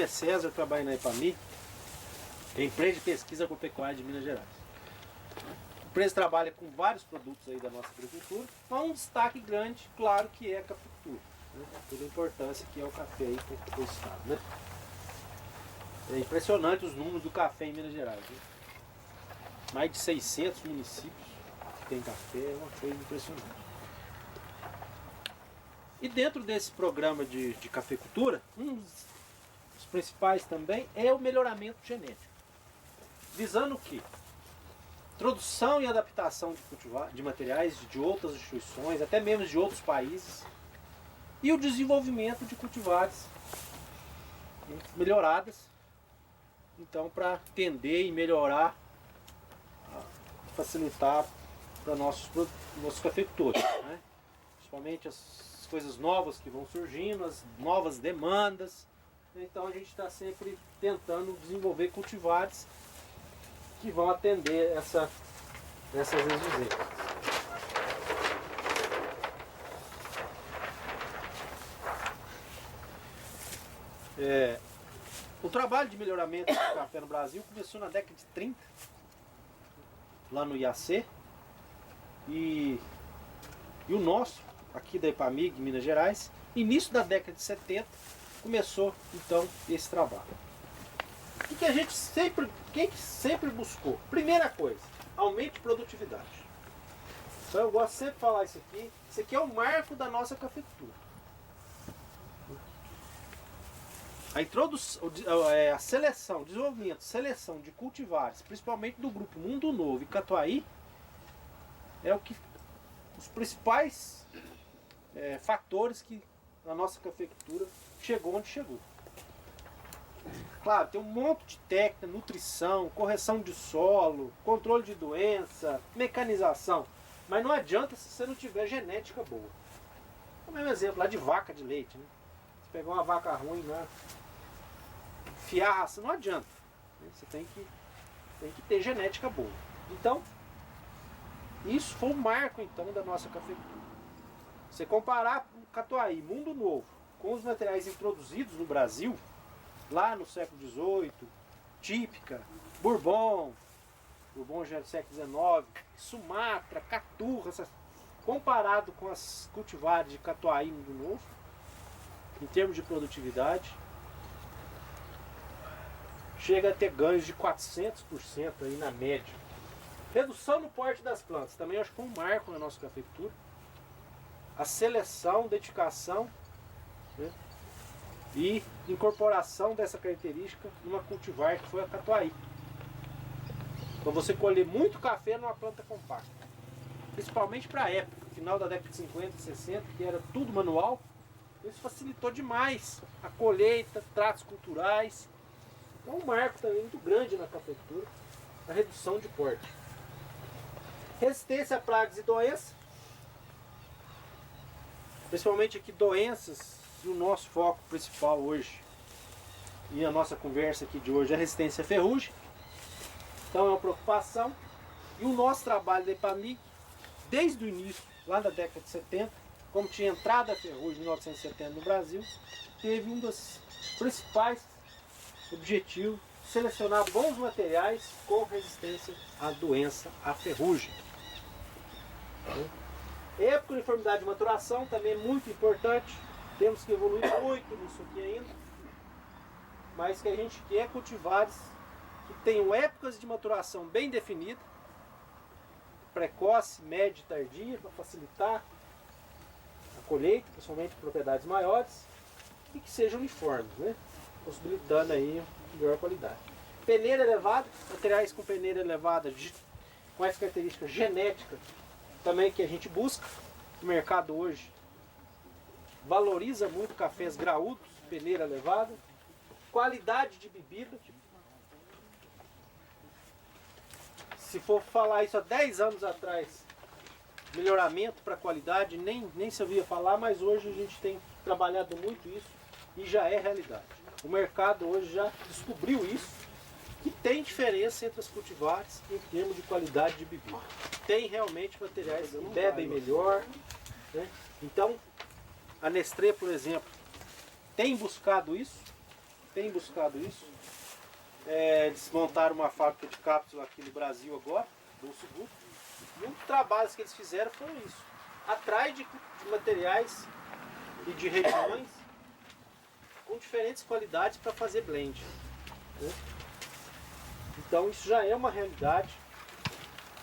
é César, trabalho na EPAMIG, empresa de pesquisa agropecuária de Minas Gerais. A empresa trabalha com vários produtos aí da nossa agricultura, mas um destaque grande, claro, que é a cafeicultura, né? Toda a importância que é o café aí para o estado, né? É impressionante os números do café em Minas Gerais, né? Mais de 600 municípios que tem café, é uma coisa impressionante. E dentro desse programa de cafeicultura, um dos principais também é o melhoramento genético. Visando o quê? Introdução e adaptação de materiais de outras instituições, até mesmo de outros países, e o desenvolvimento de cultivares melhoradas, então para atender e melhorar, facilitar para nossos cafeicultores, né? Principalmente as coisas novas que vão surgindo, as novas demandas. Então a gente está sempre tentando desenvolver cultivares que vão atender essas exigências. O trabalho de melhoramento do café no Brasil começou na década de 30, lá no IAC, e o nosso, aqui da EPAMIG, Minas Gerais, início da década de 70, começou então esse trabalho. O que a gente sempre buscou? Primeira coisa, aumente produtividade. Então eu gosto sempre de falar isso aqui é o marco da nossa cafeicultura. A introdução, a seleção, desenvolvimento, seleção de cultivares, principalmente do grupo Mundo Novo e Catuai, é o que os principais fatores que a nossa cafeicultura chegou onde chegou. Claro, tem um monte de técnica, nutrição, correção de solo, controle de doença, mecanização, mas não adianta se você não tiver genética boa. O mesmo exemplo lá de vaca de leite, né? Você pegar uma vaca ruim lá, fiar a raça, não adianta, né? Você tem que ter genética boa. Então, isso foi o marco então da nossa cafeicultura. Você comparar o Catuai, Mundo Novo, com os materiais introduzidos no Brasil, lá no século XVIII, Típica, Bourbon já é do século XIX, Sumatra, Caturra, comparado com as cultivares de Catuai e Mundo Novo, em termos de produtividade, chega a ter ganhos de 400% aí na média. Redução no porte das plantas, também acho que foi um marco na nossa cafeicultura. A seleção, dedicação, né, e incorporação dessa característica numa cultivar que foi a Catuai. Então você colher muito café numa planta compacta, principalmente para a época, final da década de 50 e 60, que era tudo manual. Isso facilitou demais a colheita, tratos culturais. É um marco também muito grande na cafeicultura, a redução de porte. Resistência a pragas e doenças, principalmente aqui doenças, e o nosso foco principal hoje, e a nossa conversa aqui de hoje, é a resistência à ferrugem. Então é uma preocupação. E o nosso trabalho da EPAMIG, desde o início, lá da década de 70, como tinha entrado a ferrugem em 1970 no Brasil, teve um dos principais objetivos: selecionar bons materiais com resistência à doença, à ferrugem. Época de uniformidade de maturação também é muito importante. Temos que evoluir muito nisso aqui ainda, mas que a gente quer cultivares que tenham épocas de maturação bem definidas, precoce, média e tardia, para facilitar a colheita, principalmente em propriedades maiores, e que sejam uniformes, né? Possibilitando aí melhor qualidade. Peneira elevada, materiais com peneira elevada, com essa característica genética também que a gente busca. O mercado hoje valoriza muito cafés graúdos, peneira elevada. Qualidade de bebida. Se for falar isso há 10 anos atrás, melhoramento para qualidade, nem se ouvia falar, mas hoje a gente tem trabalhado muito isso e já é realidade. O mercado hoje já descobriu isso, que tem diferença entre as cultivares em termos de qualidade de bebida. Tem realmente materiais que bebem melhor, né? Então, a Nestlé, por exemplo, tem buscado isso, têm buscado isso. Eles montaram uma fábrica de cápsula aqui no Brasil agora, do Sul. E um dos trabalhos que eles fizeram foi isso. Atrás de materiais e de regiões com diferentes qualidades para fazer blend. Né? Então isso já é uma realidade.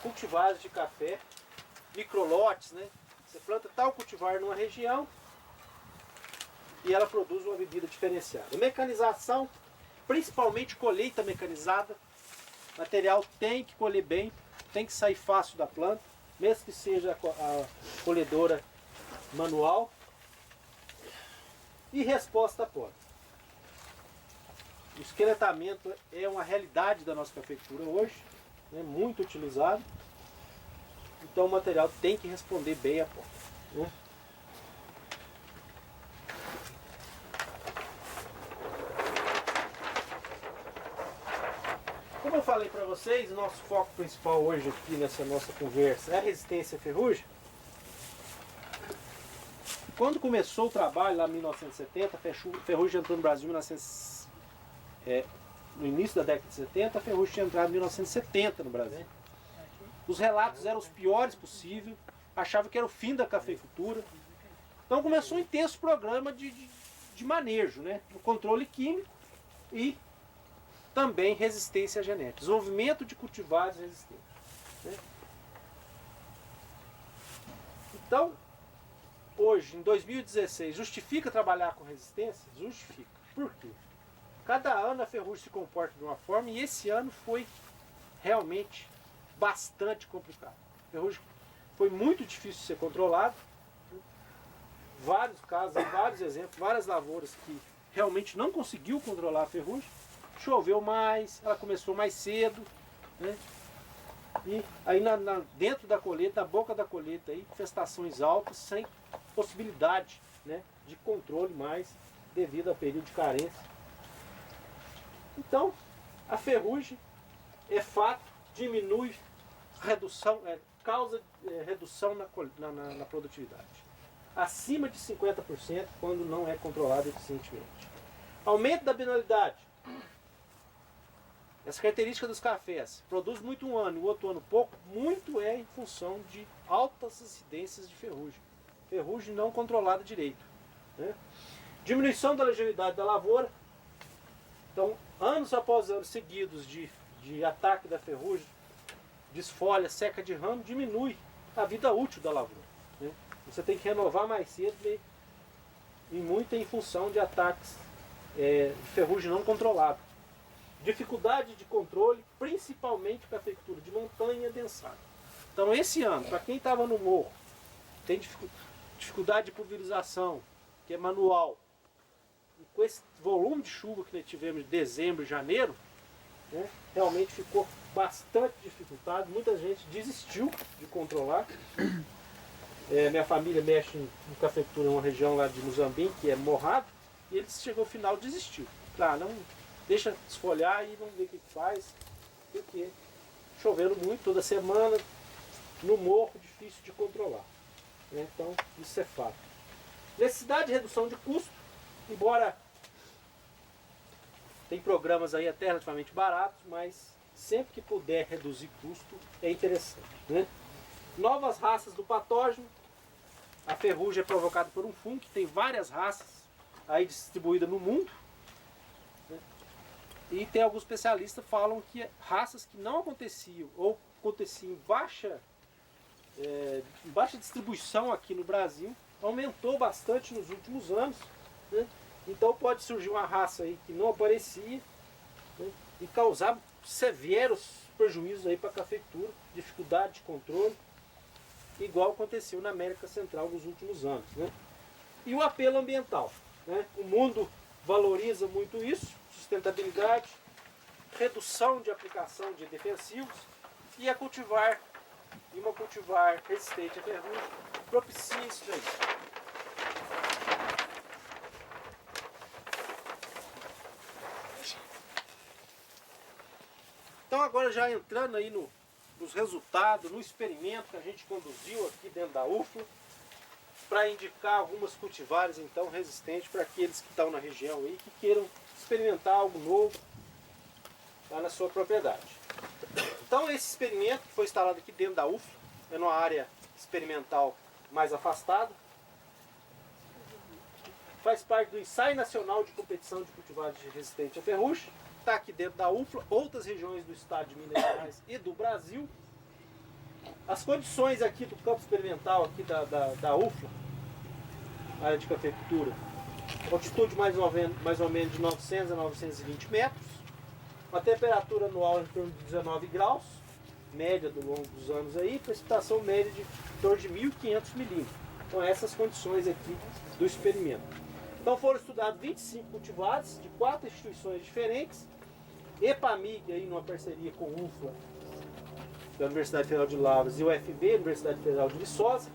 Cultivares de café, microlotes, né? Você planta tal cultivar numa região e ela produz uma bebida diferenciada. Mecanização, principalmente colheita mecanizada. O material tem que colher bem, tem que sair fácil da planta, mesmo que seja a colhedora manual. E resposta a poda. O esqueletamento é uma realidade da nossa cafeicultura hoje, né, muito utilizado. Então o material tem que responder bem a poda. Né? Como eu falei para vocês, o nosso foco principal hoje aqui nessa nossa conversa é a resistência à ferrugem. Quando começou o trabalho lá em 1970, a ferrugem entrou no Brasil no início da década de 70, a ferrugem tinha entrado em 1970 no Brasil. Os relatos eram os piores possíveis, achavam que era o fim da cafeicultura. Então começou um intenso programa de manejo, né? O controle químico e também resistência genética, desenvolvimento de cultivares resistentes. Né? Então, hoje, em 2016, justifica trabalhar com resistência? Justifica. Por quê? Cada ano a ferrugem se comporta de uma forma e esse ano foi realmente bastante complicado. A ferrugem foi muito difícil de ser controlado. Vários casos, vários exemplos, várias lavouras que realmente não conseguiu controlar a ferrugem. Choveu mais, ela começou mais cedo, né? E aí dentro da colheita, na boca da colheita, aí, infestações altas, sem possibilidade, né, de controle mais, devido ao período de carência. Então, a ferrugem é fato, diminui, causa redução na produtividade. Acima de 50% quando não é controlado eficientemente. Aumento da binalidade. Essa característica dos cafés, produz muito um ano e o outro ano pouco, muito é em função de altas incidências de ferrugem. Ferrugem não controlada direito. Né? Diminuição da legibilidade da lavoura. Então, anos após anos seguidos de ataque da ferrugem, desfolha, seca de ramo, diminui a vida útil da lavoura. Né? Você tem que renovar mais cedo e muito em função de ataques de ferrugem não controlada. Dificuldade de controle, principalmente cafeicultura de montanha e adensada. Então esse ano, para quem estava no morro, tem dificuldade de pulverização, que é manual, e com esse volume de chuva que nós tivemos em dezembro e janeiro, né, realmente ficou bastante dificultado, muita gente desistiu de controlar. Minha família mexe em cafeicultura em uma região lá de Muzambinque, que é Morrado, e eles chegou ao final desistiu. Claro, não deixa desfolhar e vamos ver o que faz, porque chovendo muito toda semana, no morro, difícil de controlar. Né? Então, isso é fato. Necessidade de redução de custo, embora tem programas aí até relativamente baratos, mas sempre que puder reduzir custo é interessante. Né? Novas raças do patógeno. A ferrugem é provocada por um fungo, que tem várias raças aí distribuídas no mundo. E tem alguns especialistas que falam que raças que não aconteciam ou aconteciam em baixa distribuição aqui no Brasil, aumentou bastante nos últimos anos. Né? Então pode surgir uma raça aí que não aparecia, né, e causar severos prejuízos aí para a cafeicultura, dificuldade de controle, igual aconteceu na América Central nos últimos anos. Né? E o apelo ambiental. Né? O mundo valoriza muito isso, sustentabilidade, redução de aplicação de defensivos e uma cultivar resistente à ferrugem propicia isso daí. Então agora já entrando aí nos resultados, no experimento que a gente conduziu aqui dentro da UFLA, para indicar algumas cultivares então resistentes para aqueles que estão na região aí que queiram experimentar algo novo lá na sua propriedade. Então esse experimento foi instalado aqui dentro da UFLA, é numa área experimental mais afastada. Faz parte do Ensaio Nacional de Competição de Cultivares Resistentes à Ferrugem. Está aqui dentro da UFLA, outras regiões do estado de Minas Gerais e do Brasil. As condições aqui do campo experimental aqui da UFLA, área de cafeicultura, altitude mais ou menos de 900 a 920 metros, uma temperatura anual em torno de 19 graus, média do longo dos anos aí, precipitação média de em torno de 1.500 milímetros. Então essas condições aqui do experimento. Então foram estudados 25 cultivares de 4 instituições diferentes, EPAMIG aí numa parceria com o UFLA, da Universidade Federal de Lavras, e o UFV, Universidade Federal de Viçosa,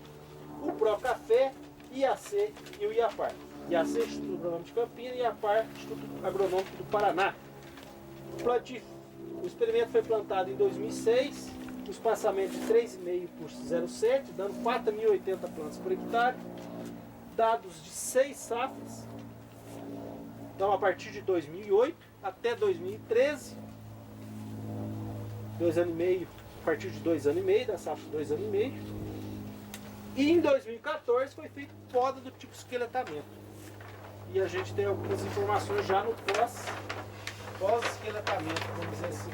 o Procafé, IAC e o IAPAR. IAC, Instituto Agronômico de Campinas, e IAPAR, Instituto Agronômico do Paraná. O experimento foi plantado em 2006, com espaçamento de 3,5 por 0,7, dando 4.080 plantas por hectare, dados de 6 safras, então a partir de 2008 até 2013, 2 anos e meio, a partir de 2 anos e meio, da safra de 2 anos e meio, e em 2014 foi feito poda do tipo esqueletamento. E a gente tem algumas informações já no pós-esqueletamento, vamos dizer assim.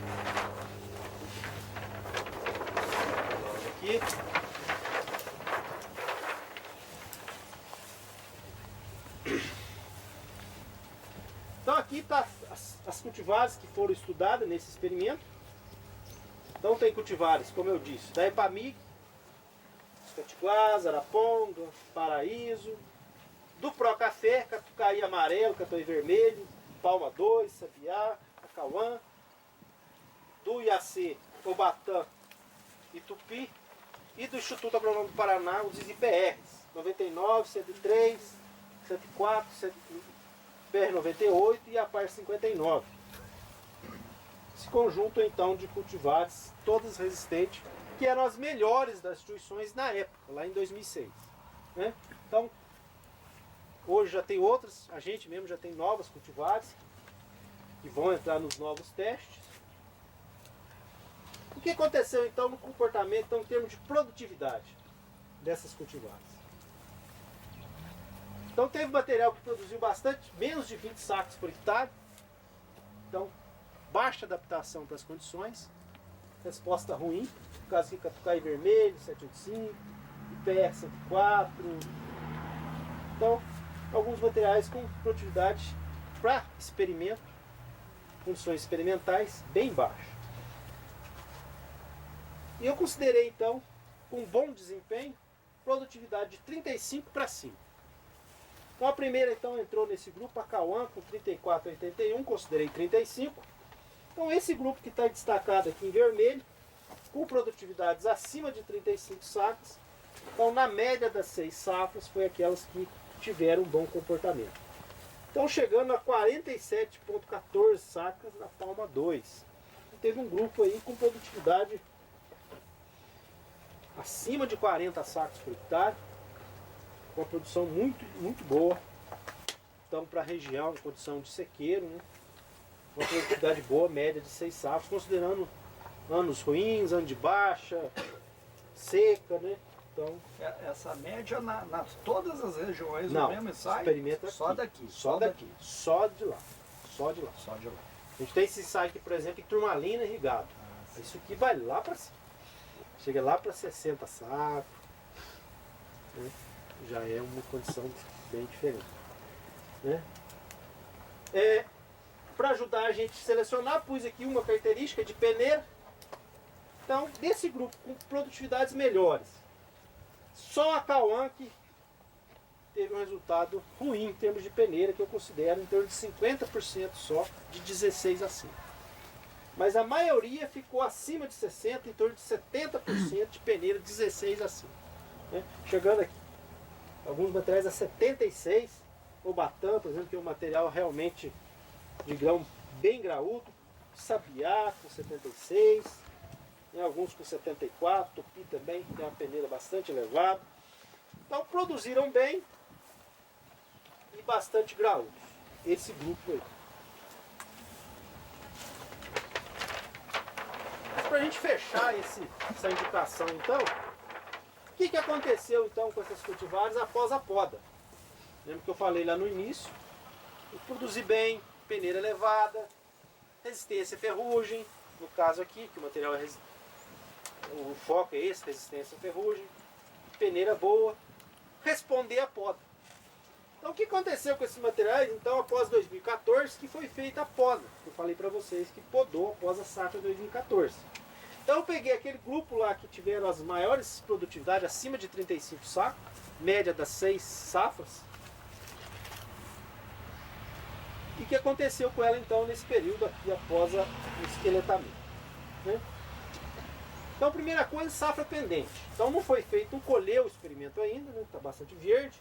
Aqui. Então aqui está as cultivares que foram estudadas nesse experimento. Então tem cultivares, como eu disse, da EPAMIG, Catiguás, Araponga, Paraíso, do Procafé, Catucaí amarelo, Catucaí vermelho, Palma 2, Sabiá, Acauã, do IAC, Obatã e Tupi, e do Instituto Agronômico do Paraná, os IPRs, 99, 103, 104, PR98 e a PAR 59. Esse conjunto então de cultivares, todas resistentes, que eram as melhores das instituições na época, lá em 2006. Né? Então, hoje já tem outras, a gente mesmo já tem novas cultivares que vão entrar nos novos testes. O que aconteceu então no comportamento, então, em termos de produtividade dessas cultivares? Então teve material que produziu bastante, menos de 20 sacos por hectare. Então, baixa adaptação para as condições. Resposta ruim, no caso aqui Catucaí vermelho, 785, IPR 104. Então, alguns materiais com produtividade para experimento, condições experimentais bem baixas. E eu considerei então, com bom desempenho, produtividade de 35 para cima. Então a primeira então entrou nesse grupo, a Cauã, com 34,81, considerei 35. Então esse grupo que está destacado aqui em vermelho, com produtividades acima de 35 sacas, então na média das 6 safras foi aquelas que tiveram um bom comportamento. Então chegando a 47,14 sacas na Palma 2. E teve um grupo aí com produtividade acima de 40 sacos por hectare, com uma produção muito boa. Então para a região, em condição de sequeiro, né? Uma produtividade boa, média de 6 safras, considerando anos ruins, ano de baixa, seca, né? Então, essa média nas todas as regiões não, do mesmo ensaio? Experimenta só daqui. Só daqui. Só de lá. Só de lá. Só de lá. A gente tem esse ensaio aqui, por exemplo, em Turmalina irrigado. Isso aqui vai lá para cima. Chega lá para 60 sacos. Né? Já é uma condição bem diferente. Né? Para ajudar a gente a selecionar, pus aqui uma característica de peneira. Então, desse grupo com produtividades melhores, só a Cauã que teve um resultado ruim em termos de peneira, que eu considero em torno de 50% só, de 16 acima. Mas a maioria ficou acima de 60%, em torno de 70% de peneira 16 acima. Né? Chegando aqui, alguns materiais a 76%, o Batã, por exemplo, que é um material realmente de grão bem graúdo, Sabiá com 76%, né? Alguns com 74%, Tupi também tem uma peneira bastante elevada. Então produziram bem e bastante graúdos, esse grupo aí. gente fechar essa indicação, então, o que aconteceu então com essas cultivares após a poda? Lembra que eu falei lá no início? Eu produzi bem, peneira elevada, resistência à ferrugem, no caso aqui, que o material é o foco é esse, resistência à ferrugem, peneira boa, responder à poda. Então o que aconteceu com esses materiais, então, após 2014, que foi feita a poda? Eu falei para vocês que podou após a safra de 2014. Então eu peguei aquele grupo lá que tiveram as maiores produtividades, acima de 35 sacos, média das 6 safras. E o que aconteceu com ela então nesse período aqui após o esqueletamento, né? Então, primeira coisa, safra pendente. Então não foi feito, não colheu o experimento ainda, né? Está bastante verde.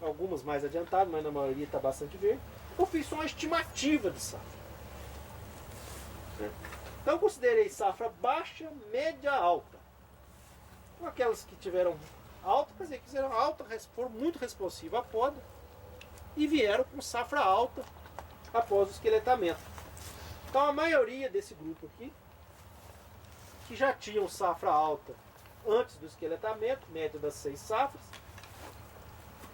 Algumas mais adiantadas, mas na maioria está bastante verde. Eu fiz só uma estimativa de safra. Então eu considerei safra baixa, média, alta. Então, aquelas que tiveram alta, quer dizer, que fizeram alta, foram muito responsivas à poda e vieram com safra alta após o esqueletamento. Então a maioria desse grupo aqui, que já tinham safra alta antes do esqueletamento, média das 6 safras,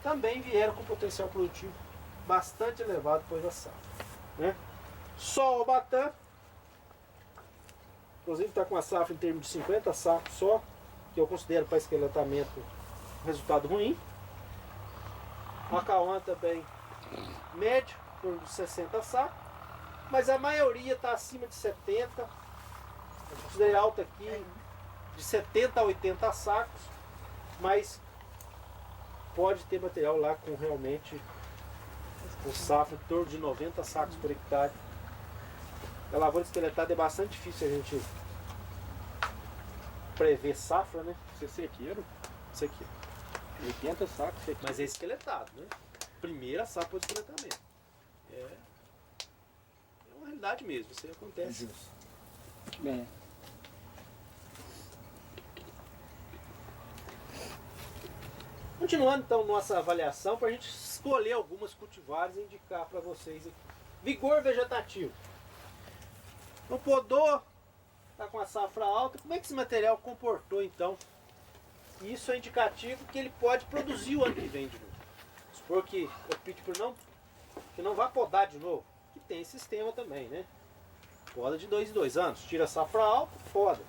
também vieram com potencial produtivo bastante elevado depois da safra, né? Só o Albatã, inclusive está com uma safra em termos de 50 sacos só, que eu considero para esqueletamento um resultado ruim. A Cauã também médio, em torno de 60 sacos, mas a maioria está acima de 70. Eu considerei alta aqui de 70 a 80 sacos, mas pode ter material lá com realmente com safra em torno de 90 sacos por hectare. A lavoura esqueletada é bastante difícil a gente prever safra, né? Você é sequeiro? Sequeiro. 80 sacos sequeiro. Mas é esqueletado, né? Primeira safra do esqueletamento. É uma realidade mesmo, isso aí acontece. Bem. Continuando então nossa avaliação, para a gente escolher algumas cultivares e indicar para vocês aqui. Vigor vegetativo. No podou, está com a safra alta. Como é que esse material comportou então? Isso é indicativo que ele pode produzir o ano que vem de novo. Supor que eu pedi para que não vá podar de novo, que tem esse sistema também, né? Poda de 2 em 2 anos, tira a safra alta, poda.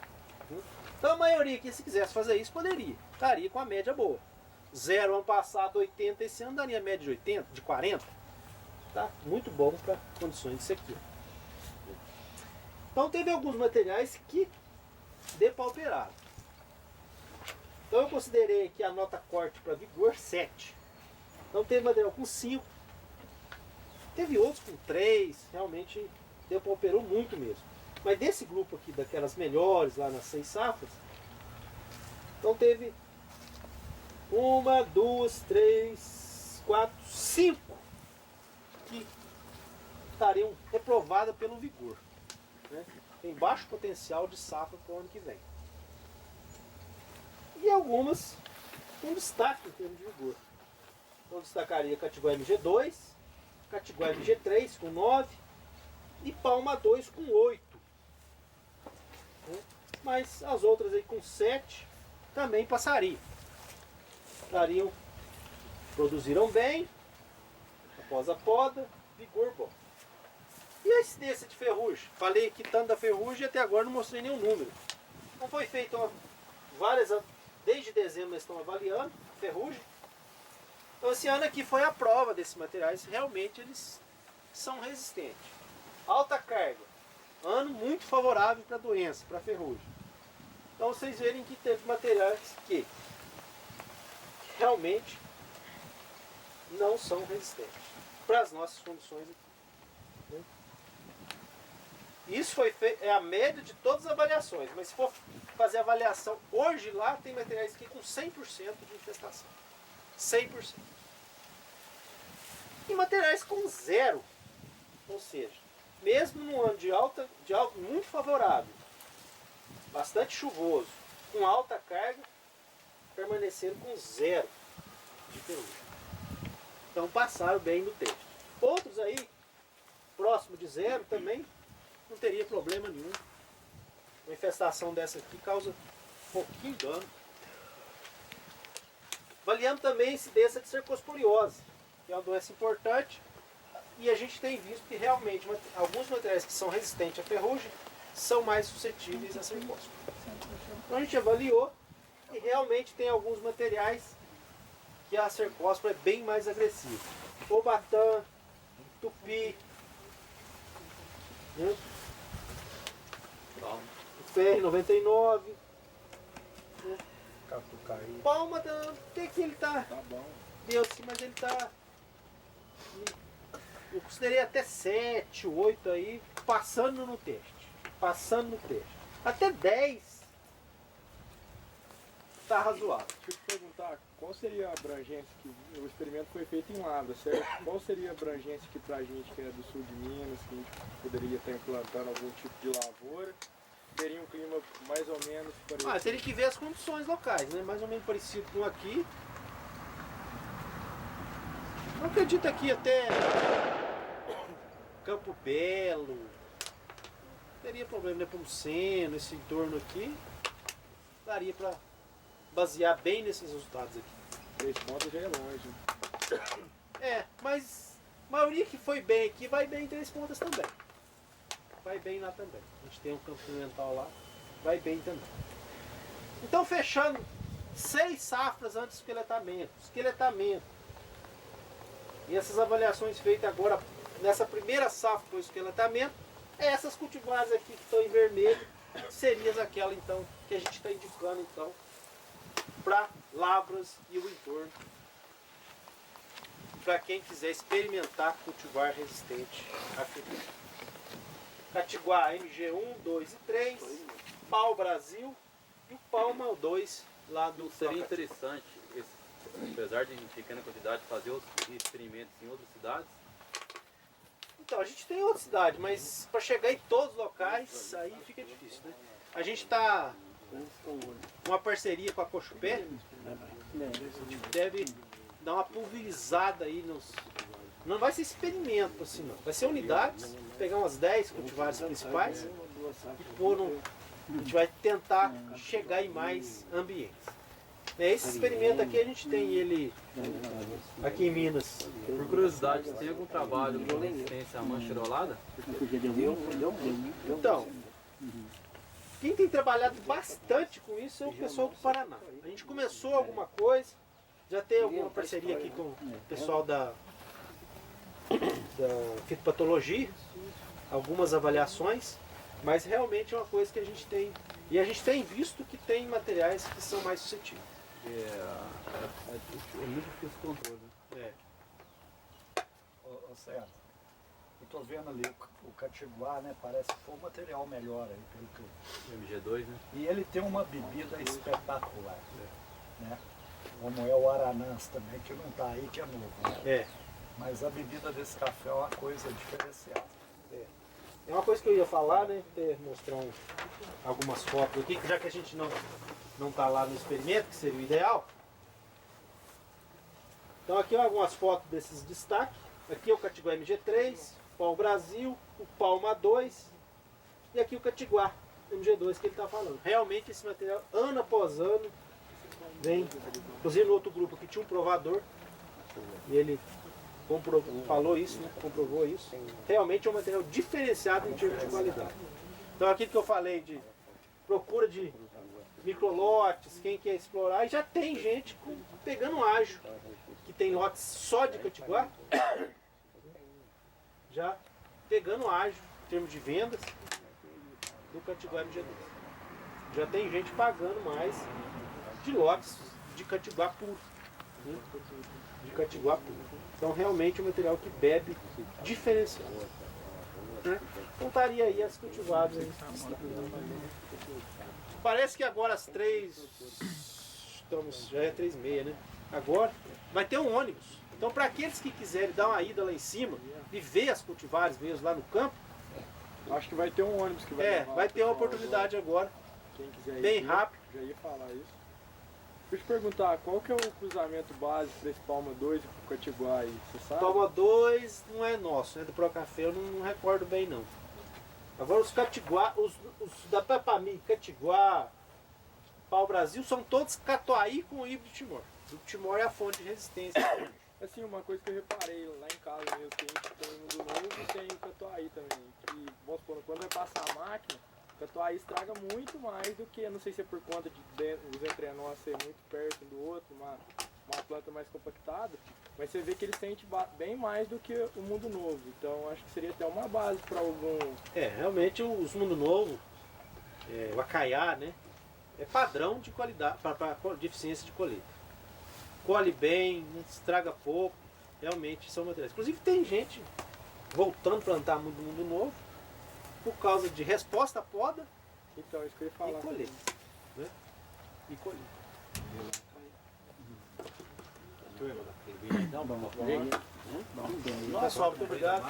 Então a maioria que se quisesse fazer isso poderia, estaria com a média boa. 0 ano passado, 80, esse ano daria média de 80, de 40. Tá? Muito bom para condições de sequia. Então teve alguns materiais que depauperaram. Então eu considerei aqui a nota corte para vigor 7. Então teve material com 5. Teve outros com 3. Realmente depauperou muito mesmo. Mas desse grupo aqui, daquelas melhores lá nas 6 safras, então teve 1, 2, 3, 4, 5 que estariam reprovadas pelo vigor, né? Tem baixo potencial de safra para o ano que vem. E algumas com destaque em termos de vigor. Eu destacaria Catiguá MG2, Catiguá MG3 com 9 e Palma 2 com 8. Mas as outras aí com 7 também passariam. Produziram bem, após a poda, vigor bom. E a incidência de ferrugem? Falei aqui tanto da ferrugem e até agora não mostrei nenhum número. Não foi feito desde dezembro eles estão avaliando a ferrugem. Então esse ano aqui foi a prova desses materiais, realmente eles são resistentes. Alta carga, ano muito favorável para a doença, para a ferrugem. Então vocês verem que teve materiais que realmente não são resistentes para as nossas condições aqui, né? Isso foi feito, é a média de todas as avaliações, mas se for fazer a avaliação hoje lá, tem materiais aqui com 100% de infestação. 100%. E materiais com 0. Ou seja, mesmo num ano de alta muito favorável, bastante chuvoso, com alta carga, permaneceram com 0 de ferrugem. Então passaram bem no texto. Outros aí, próximo de 0 também, não teria problema nenhum. infestação dessa aqui causa um pouquinho de dano. Avaliamos também a incidência de cercosporiose, que é uma doença importante, e a gente tem visto que realmente alguns materiais que são resistentes à ferrugem são mais suscetíveis a cercospora. Então a gente avaliou e realmente tem alguns materiais que a cercospora é bem mais agressiva. Obatã, tupi, né? PR99, né? Catucaí. Palma, até que ele tá. Tá bom. Deus, mas ele tá. Eu considerei até 7, 8 aí, passando no teste. Passando no teste. Até 10 tá razoável. Deixa eu te perguntar, qual seria a abrangência que o experimento foi feito em Lavra, certo? Qual seria a abrangência que pra gente que é do sul de Minas, que a gente poderia estar implantando algum tipo de lavoura? Teria um clima mais ou menos parecido? Teria que ver as condições locais, né? Mais ou menos parecido com aqui. Eu acredito aqui até Campo Belo. Não teria problema, né? Nepomuceno, esse entorno aqui. Daria para basear bem nesses resultados aqui. 3 pontos já é longe. Mas a maioria que foi bem aqui vai bem em 3 pontas também. Vai bem lá também. A gente tem um campo experimental lá, vai bem também. Então fechando 6 safras antes do esqueletamento. Esqueletamento. E essas avaliações feitas agora nessa primeira safra do esqueletamento, essas cultivares aqui que estão em vermelho, seriam aquela então que a gente está indicando então para Lavras e o entorno, para quem quiser experimentar cultivar resistente à ferrugem. Catiguá MG1, 2 e 3, Pau Brasil e o Palma 2 lá do Seria Procafé. interessante, apesar de em pequena quantidade, fazer os experimentos em outras cidades. Então, a gente tem outra cidade, mas para chegar em todos os locais, aí fica difícil, né? A gente está com uma parceria com a Cochupé, deve dar uma pulverizada aí nos... Não vai ser experimento assim não, vai ser unidades, pegar umas 10 cultivares principais e pôr no... A gente vai tentar chegar em mais ambientes. Esse experimento aqui a gente tem ele aqui em Minas. Por curiosidade, tem algum trabalho com resistência à manchirolada? Então, quem tem trabalhado bastante com isso é o pessoal do Paraná. A gente começou alguma coisa, já tem alguma parceria aqui com o pessoal da fitopatologia, algumas avaliações, mas realmente é uma coisa que a gente tem, e a gente tem visto que tem materiais que são mais suscetíveis. É muito difícil o controle, né? Certo. Eu tô vendo ali o Catiguá, né? Parece que foi um material melhor aí, pelo que eu... MG2, né? E ele tem uma bebida espetacular, né? Como é o Aranãs também, que não tá aí, que é novo, né? Mas a bebida desse café é uma coisa diferenciada. É uma coisa que eu ia falar, né? Mostrar algumas fotos aqui, já que a gente não está lá no experimento, que seria o ideal. Então aqui algumas fotos desses destaques. Aqui é o Catiguá MG3, Pau Brasil, o Palma 2 e aqui o Catiguá MG2 que ele está falando. Realmente esse material, ano após ano, vem. Inclusive no outro grupo aqui tinha um provador e ele falou isso, né? Comprovou isso. Realmente é um material diferenciado em termos de qualidade. Então aquilo que eu falei de procura de microlotes, quem quer explorar, e já tem gente pegando ágio, que tem lotes só de Catiguá, já pegando ágio em termos de vendas do Catiguá MG2. Já tem gente pagando mais de lotes de Catiguá puro. Né? De Catiguá puro. Então realmente é um material que bebe diferenciado. Né? Então estaria aí as cultivadas aí. Parece que agora às 3, já é 3h30, né? Agora vai ter um ônibus. Então para aqueles que quiserem dar uma ida lá em cima e ver as cultivares mesmo lá no campo, Acho que vai ter um ônibus que vai levar vai o ter uma pessoal oportunidade agora, agora. Quem quiser ir bem ver, rápido. Já ia falar isso. Deixa eu te perguntar, qual que é o cruzamento básico para esse Palma 2 e pro Catiguá aí? Você sabe? Palma 2 não é nosso, é do Procafé, eu não recordo bem não. Agora os catiguá, os da Pepami, catiguá, pau-brasil, são todos catuaí com híbrido Timor. O Timor é a fonte de resistência. Assim, uma coisa que eu reparei lá em casa mesmo, que a gente tem o Mundo Novo e tem o Catuaí também. Que, vamos supor, quando vai passar a máquina, o Catuaí estraga muito mais do que, não sei se é por conta de os entrenós ser muito perto um do outro, uma planta mais compactada, mas você vê que ele sente bem mais do que o Mundo Novo. Então acho que seria até uma base para algum... Realmente os Mundo Novo, o Acaiá, né? É padrão de qualidade, para de eficiência de colheita. Colhe bem, não estraga pouco, realmente são materiais. Inclusive tem gente voltando a plantar mundo novo por causa de resposta à poda Então, isso que eu ia falar. e colheita. Né? E colheita. Então, vamos lá. Pessoal, muito obrigado.